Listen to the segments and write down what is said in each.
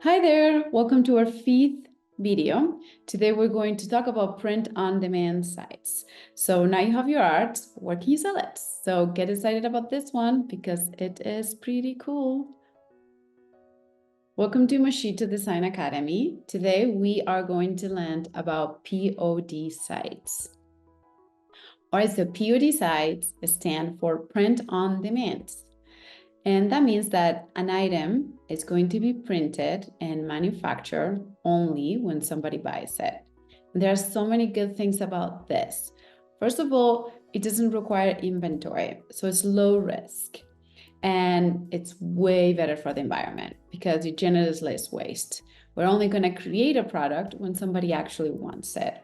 Hi there, welcome to our fifth video. Today we're going to talk about print-on-demand sites. So now you have your art, where can you sell it? So get excited about this one because it is pretty cool. Welcome to Moshito Design Academy. Today we are going to learn about POD sites. All right, so POD sites stand for print-on-demand. And that means that an item is going to be printed and manufactured only when somebody buys it. And there are so many good things about this. First of all, it doesn't require inventory, so it's low risk. And it's way better for the environment because it generates less waste. We're only going to create a product when somebody actually wants it.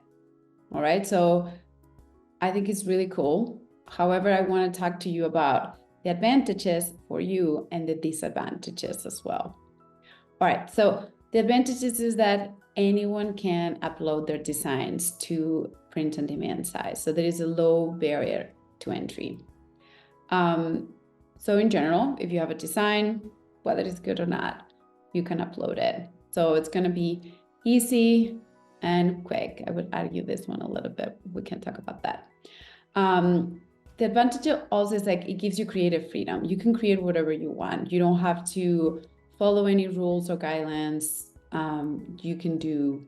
All right, so I think it's really cool. However, I want to talk to you about the advantages for you and the disadvantages as well. All right, so the advantages is that anyone can upload their designs to print-on-demand sites. So there is a low barrier to entry. So in general, if you have a design, whether it's good or not, you can upload it. So it's going to be easy and quick. I would argue this one a little bit. We can talk about that. The advantage also is like it gives you creative freedom. You can create whatever you want. You don't have to follow any rules or guidelines. You can do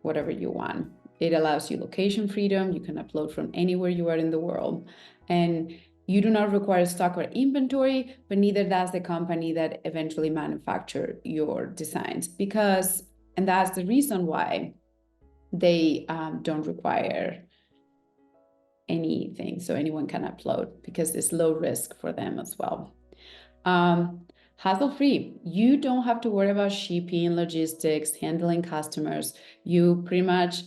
whatever you want. It allows you location freedom. You can upload from anywhere you are in the world. And you do not require stock or inventory, but neither does the company that eventually manufacture your designs and that's the reason why they don't require anything, so anyone can upload because it's low risk for them as well. Hassle-free. You don't have to worry about shipping, logistics, handling customers. You pretty much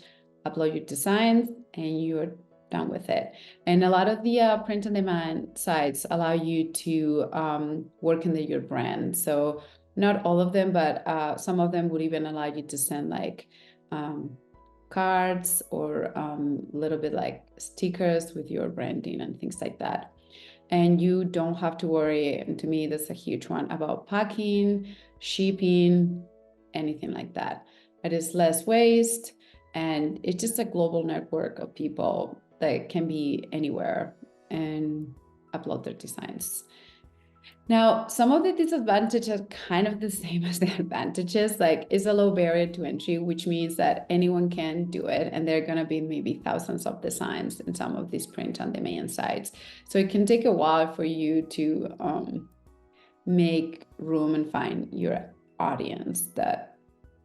upload your designs and you're done with it. And a lot of the print-on-demand sites allow you to work under your brand. So not all of them, but some of them would even allow you to send like cards or a little bit like stickers with your branding and things like that. And you don't have to worry, and to me, that's a huge one, about packing, shipping, anything like that. It is less waste, and it's just a global network of people that can be anywhere and upload their designs. Now, some of the disadvantages are kind of the same as the advantages. Like, it's a low barrier to entry, which means that anyone can do it. And there are going to be maybe thousands of designs in some of these print-on-demand sites. So it can take a while for you to make room and find your audience that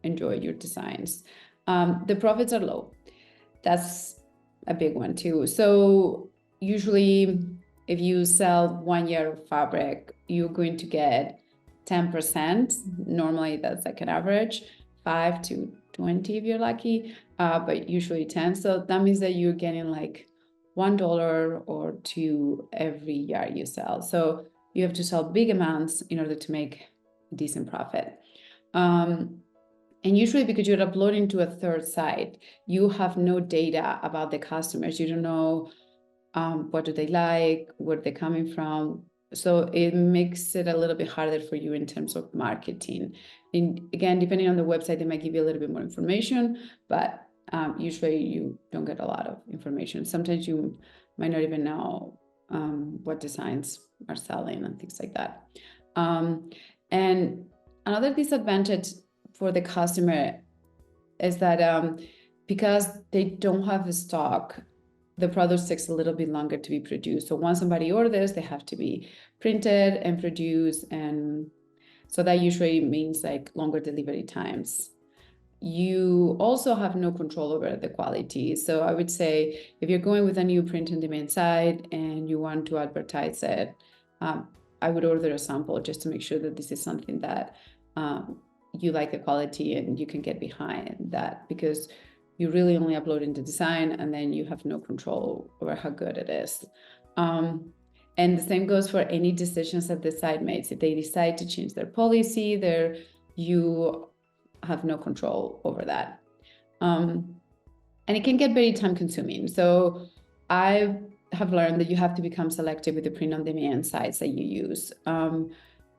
enjoy your designs. The profits are low. That's a big one too. So usually, if you sell 1 year of fabric, you're going to get 10%. Normally, that's like an average, 5 to 20 if you're lucky, but usually 10. So that means that you're getting like $1 or $2 every yard you sell. So you have to sell big amounts in order to make a decent profit. And usually because you're uploading to a third site, you have no data about the customers. You don't know what do they like, where they're coming from. So it makes it a little bit harder for you in terms of marketing. And again, depending on the website, they might give you a little bit more information, but usually you don't get a lot of information. Sometimes you might not even know what designs are selling and things like that. And another disadvantage for the customer is that because they don't have the stock, the product takes a little bit longer to be produced. So once somebody orders, they have to be printed and produced. And so that usually means like longer delivery times. You also have no control over the quality. So I would say if you're going with a new print-on-demand site and you want to advertise it, I would order a sample just to make sure that this is something that you like the quality and you can get behind that, because you really only upload in the design and then you have no control over how good it is. And the same goes for any decisions that the site makes. If they decide to change their policy, you have no control over that. And it can get very time consuming. So I have learned that you have to become selective with the print-on-demand sites that you use.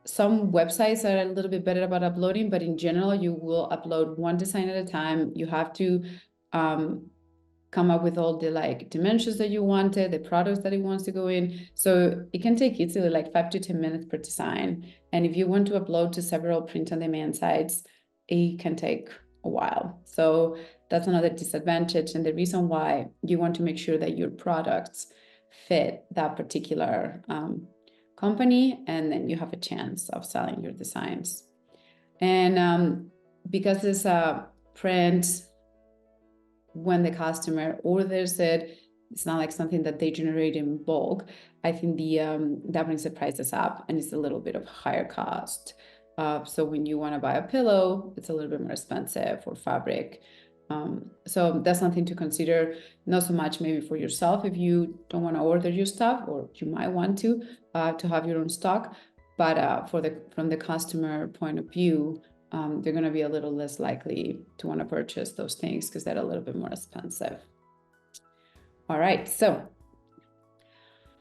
some websites are a little bit better about uploading, but in general, you will upload one design at a time. You have to come up with all the like dimensions that you wanted, the products that it wants to go in. So it can take easily like 5 to 10 minutes per design. And if you want to upload to several print-on-demand sites, it can take a while. So that's another disadvantage. And the reason why you want to make sure that your products fit that particular company, and then you have a chance of selling your designs. And because it's a print, when the customer orders it, it's not like something that they generate in bulk. I think that brings the prices up, and it's a little bit of higher cost. So when you want to buy a pillow, it's a little bit more expensive, or fabric. So that's something to consider. Not so much maybe for yourself if you don't want to order your stuff, or you might want to have your own stock. But from the customer point of view, they're going to be a little less likely to want to purchase those things because they're a little bit more expensive. All right, so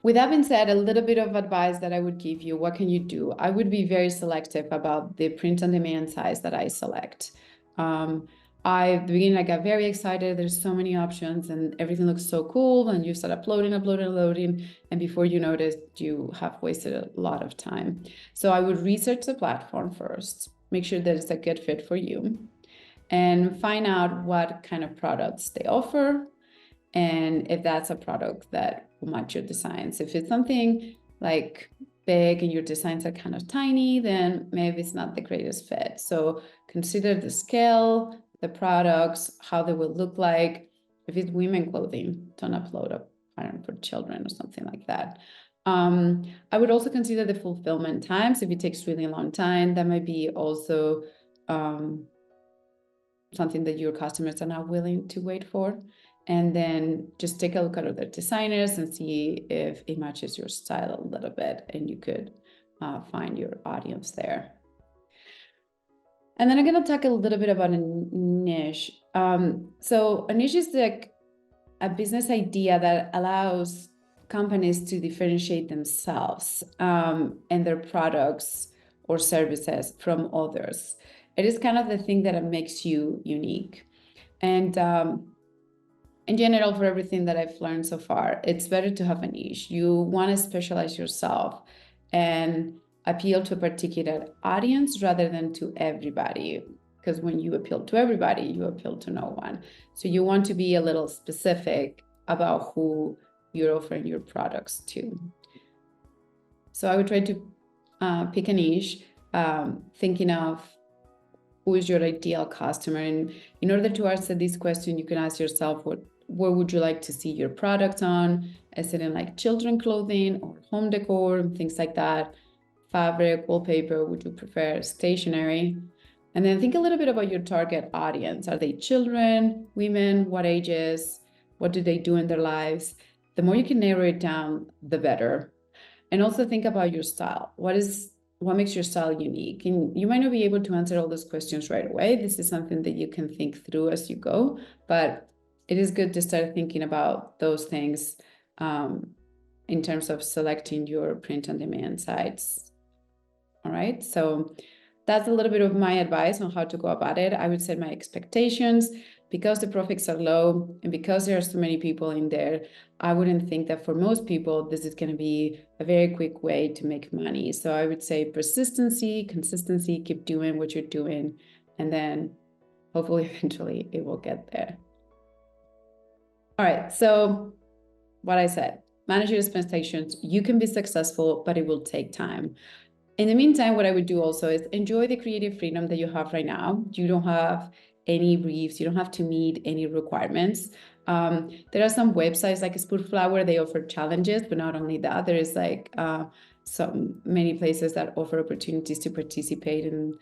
with that being said, a little bit of advice that I would give you, what can you do? I would be very selective about the print-on-demand size that I select. At the beginning, I got very excited. There's so many options and everything looks so cool. And you start uploading. And before you notice, you have wasted a lot of time. So I would research the platform first, make sure that it's a good fit for you, and find out what kind of products they offer, and if that's a product that will match your designs. If it's something like big and your designs are kind of tiny, then maybe it's not the greatest fit. So consider the scale, the products, how they will look like. If it's women clothing, don't upload a pattern for children or something like that. I would also consider the fulfillment times. If it takes really a long time, that might be also something that your customers are not willing to wait for. And then just take a look at other designers and see if it matches your style a little bit, and you could find your audience there. And then I'm going to talk a little bit about a niche. So a niche is like a business idea that allows companies to differentiate themselves and their products or services from others. It is kind of the thing that makes you unique. And in general, for everything that I've learned so far, it's better to have a niche. You want to specialize yourself and appeal to a particular audience rather than to everybody. Because when you appeal to everybody, you appeal to no one. So you want to be a little specific about who you're offering your products to. So I would try to pick a niche, thinking of who is your ideal customer. And in order to answer this question, you can ask yourself, where would you like to see your product on? Is it in like children clothing or home decor, things like that? Fabric, wallpaper, would you prefer stationery? And then think a little bit about your target audience. Are they children, women, what ages? What do they do in their lives? The more you can narrow it down, the better. And also think about your style. What makes your style unique? And you might not be able to answer all those questions right away. This is something that you can think through as you go, but it is good to start thinking about those things in terms of selecting your print-on-demand sites. All right, so that's a little bit of my advice on how to go about it. I would set my expectations. Because the profits are low and because there are so many people in there, I wouldn't think that for most people, this is going to be a very quick way to make money. So I would say persistency, consistency, keep doing what you're doing, and then hopefully eventually it will get there. All right, so what I said, manage your expectations. You can be successful, but it will take time. In the meantime, what I would do also is enjoy the creative freedom that you have right now. You don't have any briefs. You don't have to meet any requirements. There are some websites like Spoonflower, they offer challenges, but not only that, there is like many places that offer opportunities to participate in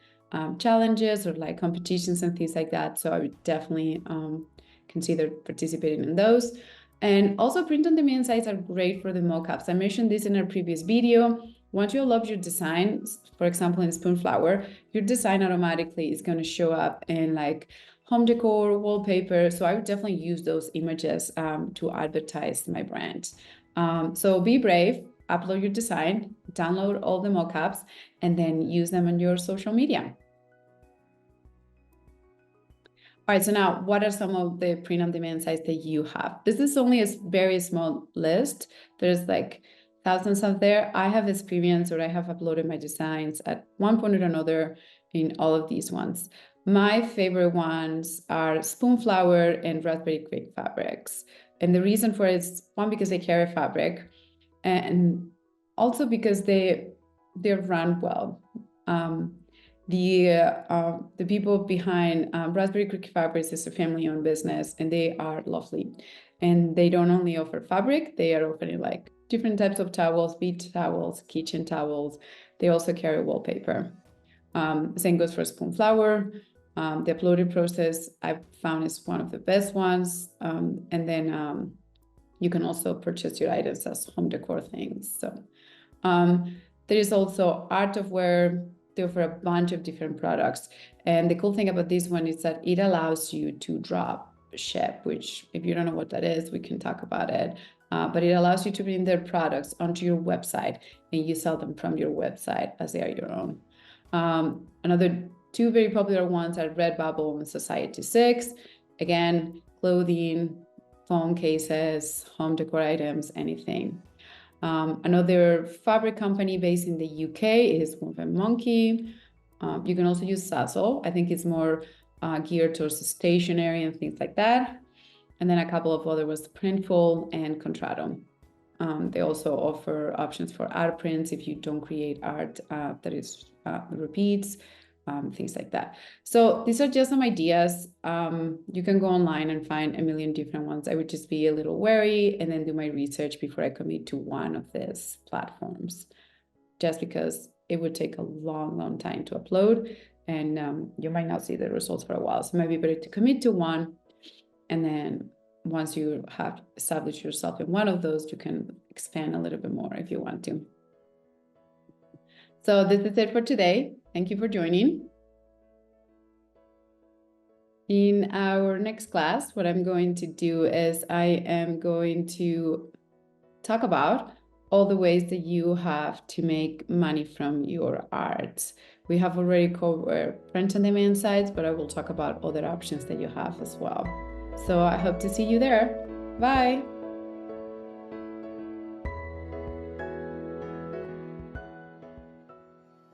challenges or like competitions and things like that. So I would definitely consider participating in those. And also print-on-demand sites are great for the mockups. I mentioned this in our previous video. Once you love your design, for example, in Spoonflower, your design automatically is going to show up in like home decor, wallpaper. So I would definitely use those images to advertise my brand. So be brave, upload your design, download all the mockups, and then use them on your social media. All right, so now what are some of the print-on-demand sites that you have? This is only a very small list. There's like thousands out there. I have experience, or I have uploaded my designs at one point or another in all of these ones. My favorite ones are Spoonflower and Raspberry Creek fabrics. And the reason for it is, one, because they carry fabric, and also because they're run well. The people behind Raspberry Creek Fabrics is a family-owned business, and they are lovely. And they don't only offer fabric, they are offering like different types of towels, beach towels, kitchen towels. They also carry wallpaper. Same goes for Spoonflower. The uploading process I've found is one of the best ones. And then you can also purchase your items as home decor things. So there is also Art of Wear. They offer a bunch of different products. And the cool thing about this one is that it allows you to drop ship, which if you don't know what that is, we can talk about it. But it allows you to bring their products onto your website, and you sell them from your website as they are your own. Another two very popular ones are Redbubble and Society6. Again, clothing, phone cases, home decor items, anything. Another fabric company based in the UK is Woven Monkey. You can also use Sasso. I think it's more geared towards stationery and things like that. And then a couple of other was Printful and Contrato. They also offer options for art prints if you don't create art that is repeats, things like that. So these are just some ideas. You can go online and find a million different ones. I would just be a little wary and then do my research before I commit to one of these platforms, just because it would take a long time to upload, and you might not see the results for a while. So it might be better to commit to one, and then once you have established yourself in one of those, you can expand a little bit more if you want to. So this is it for today. Thank you for joining. In our next class, what I'm going to do is I am going to talk about all the ways that you have to make money from your art. We have already covered print-on-demand sites, but I will talk about other options that you have as well. So I hope to see you there. Bye.